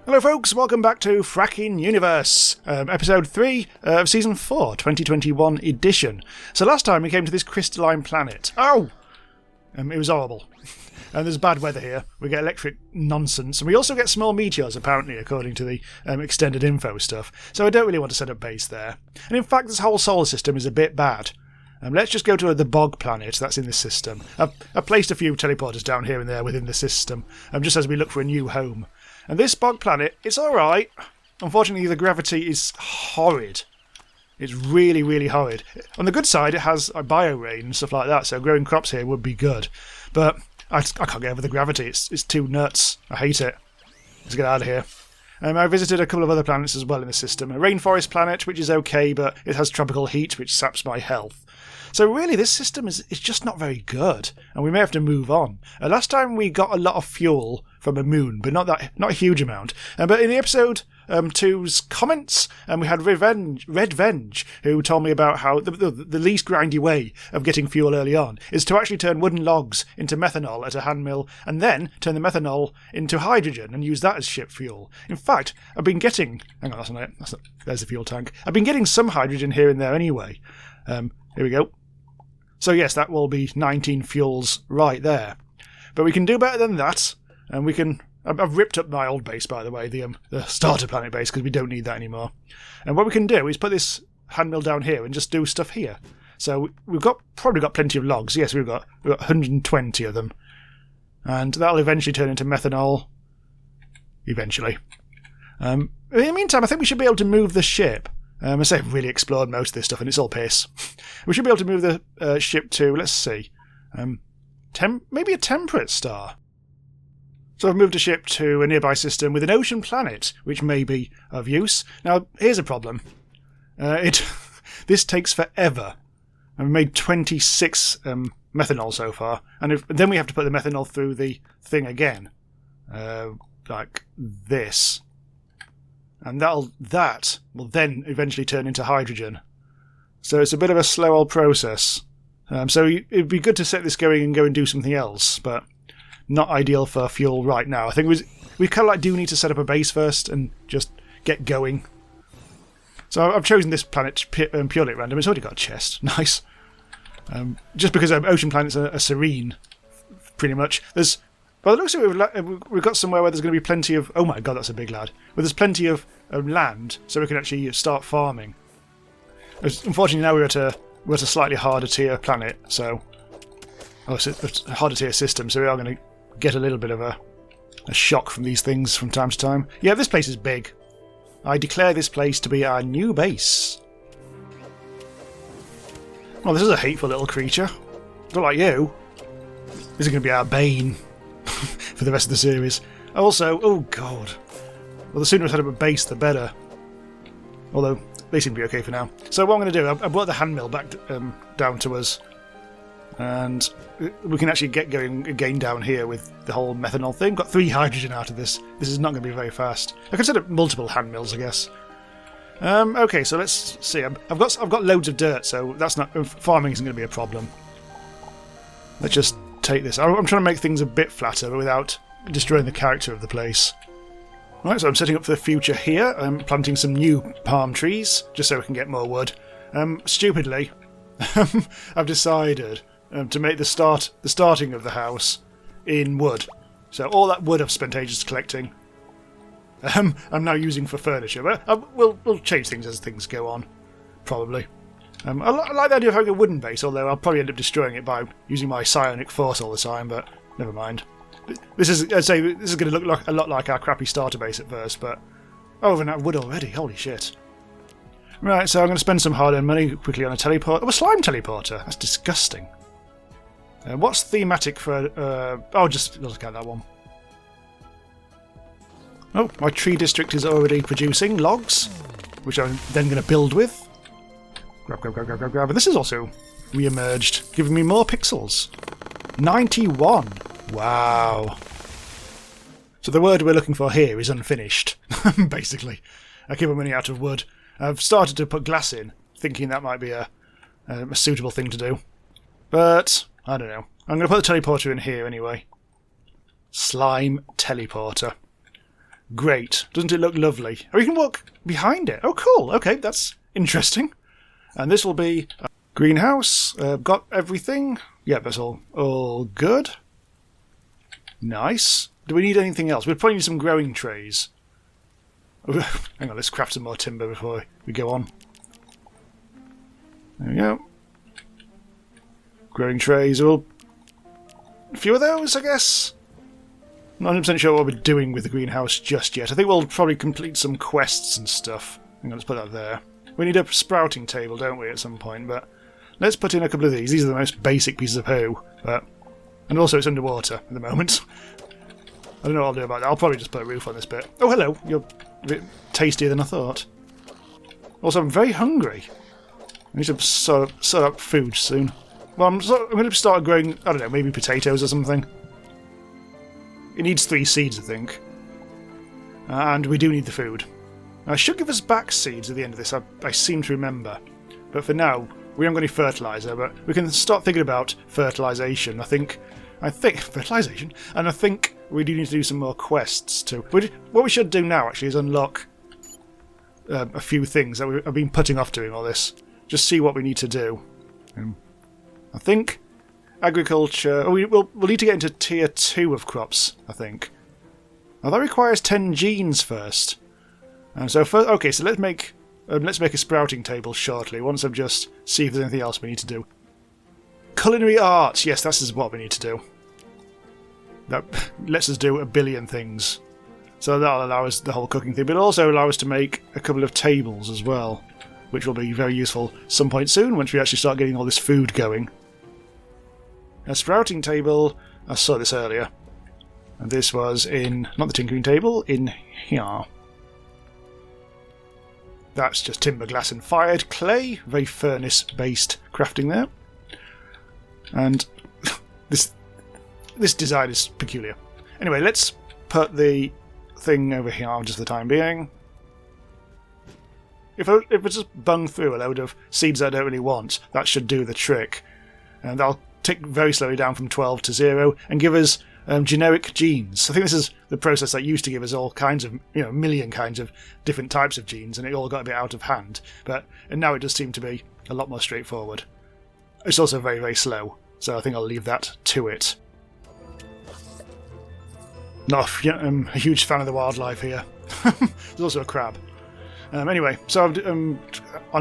Hello folks, welcome back to Frackin Universe, episode 3 of season 4, 2021 edition. So last time we came to this crystalline planet. Oh! It was horrible. And there's bad weather here, we get electric nonsense, and we also get small meteors apparently according to the extended info stuff, so I don't really want to set up base there. And in fact this whole solar system is a bit bad. Let's just go to the bog planet that's in this system. I've placed a few teleporters down here and there within the system, just as we look for a new home. And this bog planet, it's alright. Unfortunately, the gravity is horrid. It's really, really horrid. On the good side, it has a bio-rain and stuff like that, so growing crops here would be good. But I can't get over the gravity. It's too nuts. I hate it. Let's get out of here. I visited a couple of other planets as well in the system. A rainforest planet, which is okay, but it has tropical heat, which saps my health. So really, this system is just not very good, and we may have to move on. Last time we got a lot of fuel from a moon, but not a huge amount. But in the episode 2's comments, we had Red Venge, who told me about how the least grindy way of getting fuel early on is to actually turn wooden logs into methanol at a hand mill, and then turn the methanol into hydrogen and use that as ship fuel. In fact, I've been getting... Hang on, that's not it. There's the fuel tank. I've been getting some hydrogen here and there anyway. Here we go. So yes, that will be 19 fuels right there. But we can do better than that, and we can... I've ripped up my old base, by the way, the starter planet base, because we don't need that anymore. And what we can do is put this hand mill down here and just do stuff here. So we've probably got plenty of logs. Yes, we've got 120 of them. And that'll eventually turn into methanol. Eventually. In the meantime, I think we should be able to move the ship. I say I've really explored most of this stuff, and it's all piss. We should be able to move the ship to, let's see, maybe a temperate star. So I've moved a ship to a nearby system with an ocean planet, which may be of use. Now, here's a problem. This takes forever. I've made 26 methanol so far, and then we have to put the methanol through the thing again, like this. And that will then eventually turn into hydrogen. So it's a bit of a slow old process. So it'd be good to set this going and go and do something else, but not ideal for fuel right now. I think we kind of do need to set up a base first and just get going. So I've chosen this planet purely at random. It's already got a chest. Nice. Just because ocean planets are serene, pretty much. Well, it looks like we've got somewhere where there's going to be plenty of... Oh my god, that's a big lad. Where there's plenty of land, so we can actually start farming. Unfortunately, now we're at a slightly harder tier planet, so... Oh, it's a harder tier system, so we are going to get a little bit of a shock from these things from time to time. Yeah, this place is big. I declare this place to be our new base. Well, this is a hateful little creature. Not like you. This is going to be our bane for the rest of the series. Also, oh god. Well, the sooner I set up a base, the better. Although, they seem to be okay for now. So what I'm going to do, I brought the hand mill back down to us. And we can actually get going again down here with the whole methanol thing. Got 3 hydrogen out of this. This is not going to be very fast. I can set up multiple hand mills, I guess. Okay, so let's see. I've got loads of dirt, so that's not farming isn't going to be a problem. Let's just take this. I'm trying to make things a bit flatter, but without destroying the character of the place. Right, so I'm setting up for the future here. I'm planting some new palm trees, just so we can get more wood. Stupidly, I've decided to make the starting of the house in wood. So all that wood I've spent ages collecting, I'm now using for furniture. But we'll change things as things go on, probably. I like the idea of having a wooden base, although I'll probably end up destroying it by using my psionic force all the time, but never mind. This is going to look a lot like our crappy starter base at first, but... Oh, we've run out of wood already, holy shit. Right, so I'm going to spend some hard-earned money quickly on a teleporter. Oh, a slime teleporter! That's disgusting. What's thematic for... I'll just look at that one. Oh, my tree district is already producing logs, which I'm then going to build with. Grab. But this is also re-emerged, giving me more pixels. 91! Wow. So the word we're looking for here is unfinished, basically. I keep running out of wood. I've started to put glass in, thinking that might be a suitable thing to do. But, I don't know. I'm going to put the teleporter in here anyway. Slime teleporter. Great. Doesn't it look lovely? Oh, you can walk behind it. Oh, cool. Okay, that's interesting. And this will be a greenhouse. Got everything? Yeah, that's all good. Nice. Do we need anything else? We'll probably need some growing trays. Hang on, let's craft some more timber before we go on. There we go. Growing trays. A few of those, I guess. Not 100% sure what we're doing with the greenhouse just yet. I think we'll probably complete some quests and stuff. Hang on, let's put that there. We need a sprouting table, don't we, at some point? But let's put in a couple of these. These are the most basic pieces of poo. And also it's underwater at the moment. I don't know what I'll do about that. I'll probably just put a roof on this bit. Oh, hello. You're a bit tastier than I thought. Also, I'm very hungry. I need to sort up food soon. Well, I'm going to start growing, I don't know, maybe potatoes or something. It needs 3 seeds, I think. And we do need the food. Now, it should give us back seeds at the end of this, I seem to remember. But for now, we haven't got any fertiliser, but we can start thinking about fertilisation. I think fertilisation, and I think we do need to do some more quests too. What we should do now, actually, is unlock a few things that I've been putting off doing all this. Just see what we need to do. I think agriculture. We'll need to get into tier 2 of crops, I think. Now that requires 10 genes first. So let's make a sprouting table shortly. Once I've just see if there's anything else we need to do. Culinary arts. Yes, that's what we need to do. That lets us do a billion things. So that'll allow us the whole cooking thing, but it'll also allow us to make a couple of tables as well, which will be very useful some point soon once we actually start getting all this food going. A sprouting table, I saw this earlier, and this was in, not the tinkering table, in here. That's just timber, glass and fired clay, very furnace-based crafting there. And this design is peculiar. Anyway, let's put the thing over here just for the time being. If I just bung through a load of seeds I don't really want, that should do the trick. And that'll tick very slowly down from 12 to 0 and give us generic genes. I think this is the process that used to give us all kinds of, a million kinds of different types of genes, and it all got a bit out of hand. And now it does seem to be a lot more straightforward. It's also very, very slow, so I think I'll leave that to it. I'm a huge fan of the wildlife here. There's also a crab. Anyway, so I've on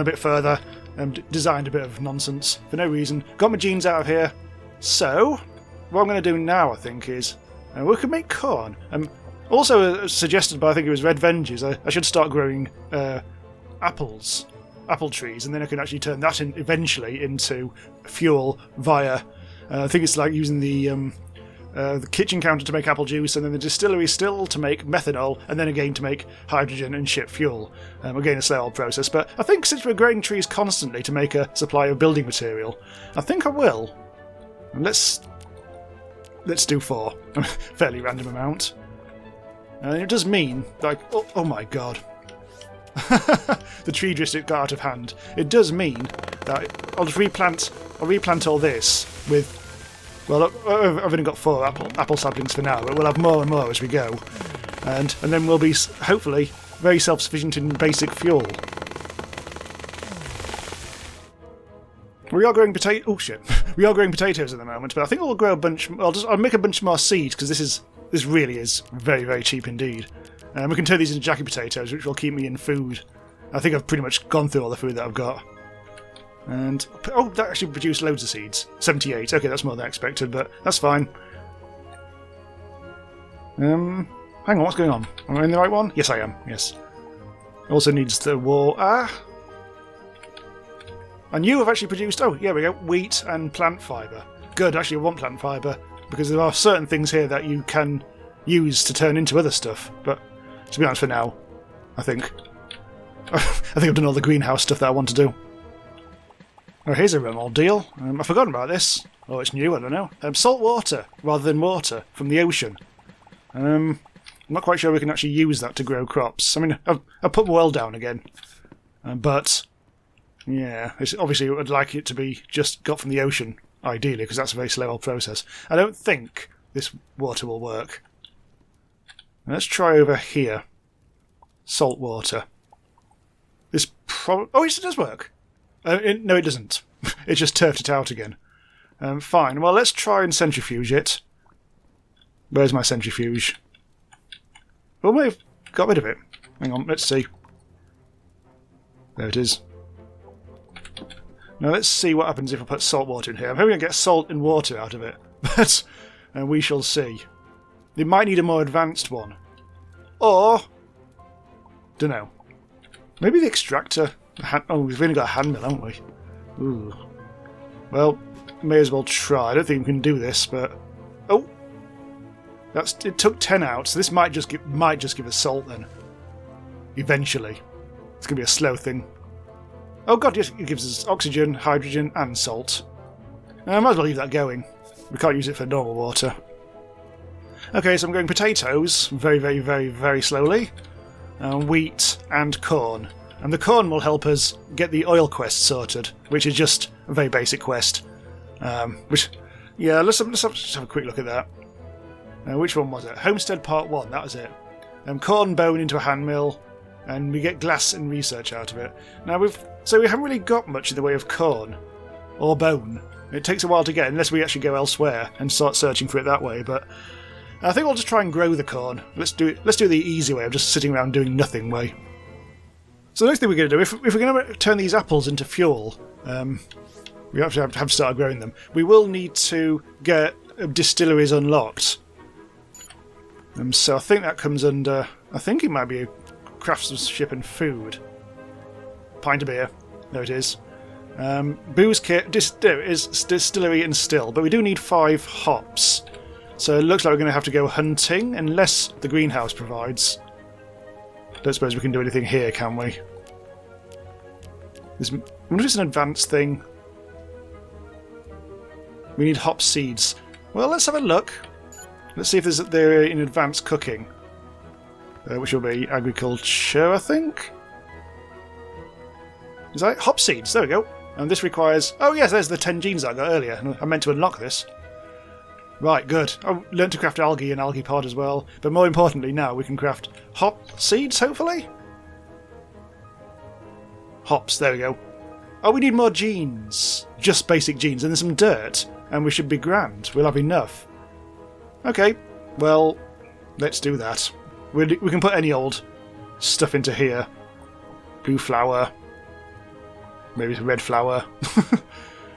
a bit further, designed a bit of nonsense for no reason. Got my genes out of here. So, what I'm going to do now, I think, is we could make corn. Also suggested by, I think it was Red Venges, I should start growing apple trees, and then I can actually turn that eventually into fuel via, I think it's like using the kitchen counter to make apple juice, and then the distillery still to make methanol, and then again to make hydrogen and ship fuel. Again, a slow old process, but I think since we're growing trees constantly to make a supply of building material, I think I will. Let's do 4. Fairly random amount. And it does mean, like, oh my god. The tree district got out of hand. It does mean that I'll replant all this with. Well, I've only got 4 apple saplings for now, but we'll have more and more as we go, and then we'll be hopefully very self-sufficient in basic fuel. We are growing We are growing potatoes at the moment, but I think I'll grow a bunch. I'll make a bunch more seeds because this really is very, very cheap indeed. We can turn these into jacket potatoes, which will keep me in food. I think I've pretty much gone through all the food that I've got. And that actually produced loads of seeds. 78. Okay, that's more than I expected, but that's fine. Hang on, what's going on? Am I in the right one? Yes, I am. Yes. Also needs the wall. And you have actually produced. Oh, here we go. Wheat and plant fibre. Good. Actually, I want plant fibre because there are certain things here that you can use to turn into other stuff. But to be honest, for now, I think I've done all the greenhouse stuff that I want to do. Oh, here's a real old deal. I've forgotten about this. Oh, it's new, I don't know. Salt water rather than water from the ocean. I'm not quite sure we can actually use that to grow crops. I mean, I've put my well down again. But, yeah, obviously I'd like it to be just got from the ocean, ideally, because that's a very slow old process. I don't think this water will work. Let's try over here. Salt water. This oh, yes, it does work. No, it doesn't. It just turfed it out again. Fine. Well, let's try and centrifuge it. Where's my centrifuge? Oh, I may have got rid of it. Hang on, let's see. There it is. Now let's see what happens if I put salt water in here. I'm hoping I get salt and water out of it, but we shall see. It might need a more advanced one. Or, dunno. Maybe the extractor. Oh, we've only got a hand mill, haven't we? Ooh. Well, may as well try. I don't think we can do this, but oh, it took 10 out. So this might just give us salt then. Eventually, it's gonna be a slow thing. Oh god, yes, it gives us oxygen, hydrogen, and salt. I might as well leave that going. We can't use it for normal water. Okay, so I'm going potatoes very, very, very, very slowly. Wheat and corn. And the corn will help us get the oil quest sorted, which is just a very basic quest. Yeah, let's have a quick look at that. Which one was it? Homestead Part 1, that was it. Corn bone into a hand mill, and we get glass and research out of it. Now we haven't really got much in the way of corn or bone. It takes a while to get, unless we actually go elsewhere and start searching for it that way. But I think we'll just try and grow the corn. Let's do the easy way of just sitting around doing nothing way. So the next thing we're going to do, if we're going to turn these apples into fuel, we have to start growing them. We will need to get distilleries unlocked. So I think that comes under. I think it might be craftsmanship and food. Pint of beer. There it is. Booze kit. There it is. Distillery and still. But we do need 5 hops. So it looks like we're going to have to go hunting, unless the greenhouse provides. Don't suppose we can do anything here, can we? I wonder if it's an advanced thing. We need hop seeds. Well, let's have a look. Let's see if they're in advanced cooking. Which will be agriculture, I think? Is that hop seeds? There we go. And this requires... Oh yes, there's the 10 genes I got earlier. I meant to unlock this. Right, good. I learned to craft algae and algae pod as well. But more importantly, now we can craft hop seeds, hopefully? Hops, there we go. Oh, we need more genes. Just basic genes. And there's some dirt. And we should be grand. We'll have enough. Okay, well, let's do that. We can put any old stuff into here. Blue flower. Maybe a red flower.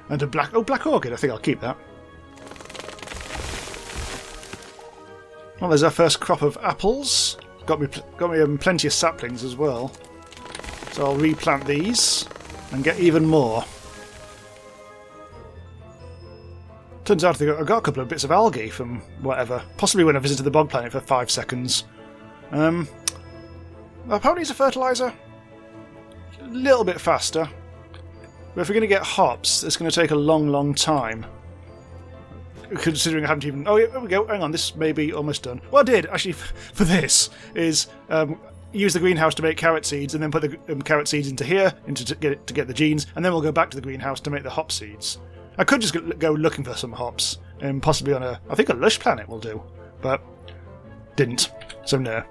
And a black... Oh, black orchid. I think I'll keep that. Well, there's our first crop of apples. Got me plenty of saplings as well. So I'll replant these and get even more. Turns out I got a couple of bits of algae from whatever. Possibly when I visited the bog planet for 5 seconds. Apparently it's a fertiliser. A little bit faster. But if we're going to get hops, it's going to take a long, long time. Considering I haven't even... Oh, here we go. Hang on, this may be almost done. What I did, actually, for this, is use the greenhouse to make carrot seeds, and then put the carrot seeds into here to get the genes, and then we'll go back to the greenhouse to make the hop seeds. I could just go looking for some hops, and possibly on I think a lush planet will do, but didn't, so no.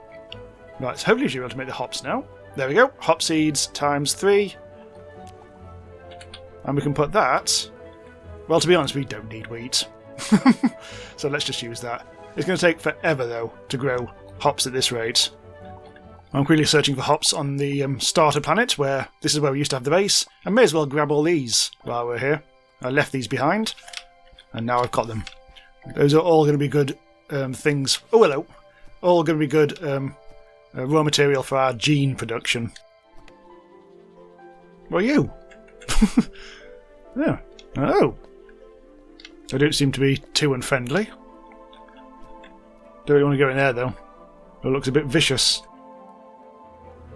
Right, so hopefully you'll be able to make the hops now. There we go, hop seeds times 3. And we can put that... Well, to be honest, we don't need wheat. So let's just use that. It's going to take forever, though, to grow hops at this rate. I'm quickly searching for hops on the starter planet, where this is where we used to have the base. I may as well grab all these while we're here. I left these behind, and now I've got them. Those are all going to be good things. Oh, hello. All going to be good raw material for our gene production. What are you? Yeah. Oh. They don't seem to be too unfriendly. Don't really want to go in there, though. It looks a bit vicious.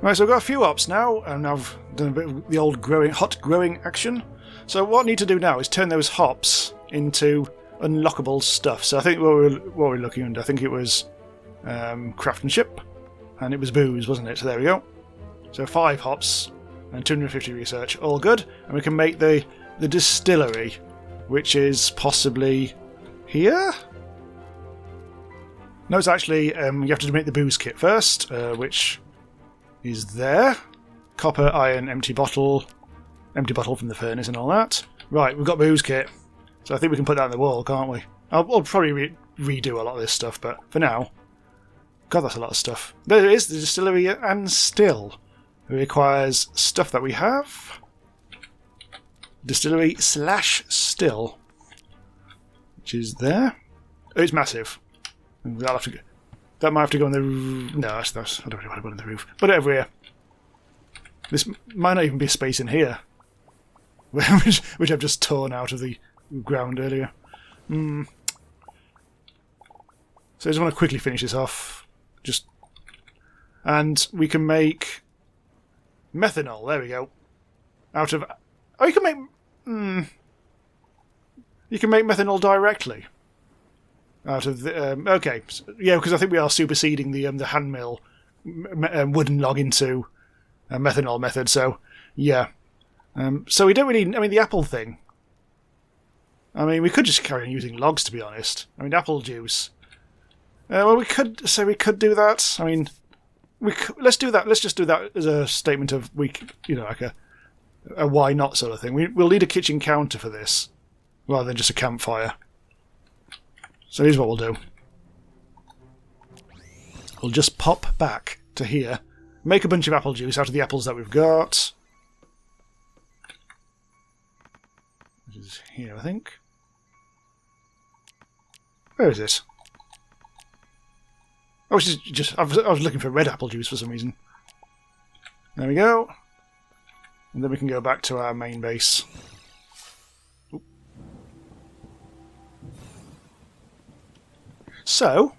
Right, so I've got a few hops now, and I've done a bit of the old hot growing action. So what I need to do now is turn those hops into unlockable stuff. So I think what we're looking under, I think it was craftsmanship, and it was booze, wasn't it? So there we go. So 5 hops and 250 research, all good. And we can make the distillery, which is possibly here? No, it's actually, you have to make the booze kit first, which is there. Copper, iron, empty bottle from the furnace and all that. Right, we've got booze kit. So I think we can put that on the wall, can't we? I'll probably redo a lot of this stuff, but for now... God, that's a lot of stuff. There it is, the distillery and still. It requires stuff that we have. Distillery / still. Which is there. Oh, it's massive. That'll have to go, that might have to go on the roof. No, that's, I don't really want to put it on the roof. Put it over here. This might not even be a space in here. which I've just torn out of the ground earlier. So I just want to quickly finish this off. And we can make methanol. There we go. Out of... Oh, you can make... You can make methanol directly. Out of the... okay. Yeah, because I think we are superseding the hand mill wooden log into a methanol method. So, yeah. So we don't really... I mean, the apple thing... I mean, we could just carry on using logs, to be honest. I mean, apple juice... well, we could do that. I mean, let's do that. Let's just do that as a statement of like a why not sort of thing. We'll need a kitchen counter for this, rather than just a campfire. So here's what we'll do. We'll just pop back to here, make a bunch of apple juice out of the apples that we've got. Which is here, I think. Where is it? Oh, it's just I was looking for red apple juice for some reason. There we go. And then we can go back to our main base. Oop. So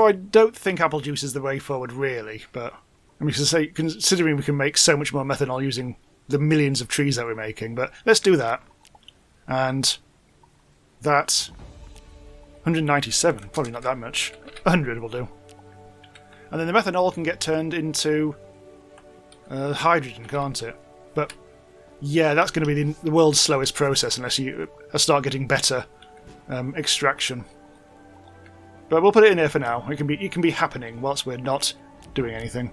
I don't think apple juice is the way forward, really. But I mean, considering we can make so much more methanol using the millions of trees that we're making, but let's do that. And that 197, probably not that much. 100 will do. And then the methanol can get turned into hydrogen, can't it? But yeah, that's going to be the world's slowest process unless you start getting better extraction. But we'll put it in here for now. It can be happening whilst we're not doing anything.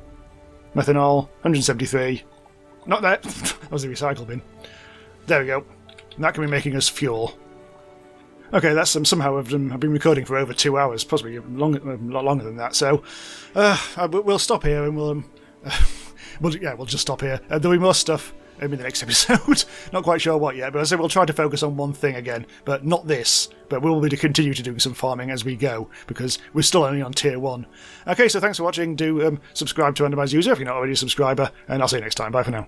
Methanol, 173. Not that. That was the recycle bin. There we go. And that can be making us fuel. Okay, that's somehow I've been recording for over 2 hours, possibly a lot longer than that. So we'll stop here and we'll just stop here. There'll be more stuff in the next episode. Not quite sure what yet, but I say we'll try to focus on one thing again, but not this. But we'll be to continue to do some farming as we go because we're still only on tier 1. Okay, so thanks for watching. Do subscribe to Randomise User if you're not already a subscriber, and I'll see you next time. Bye for now.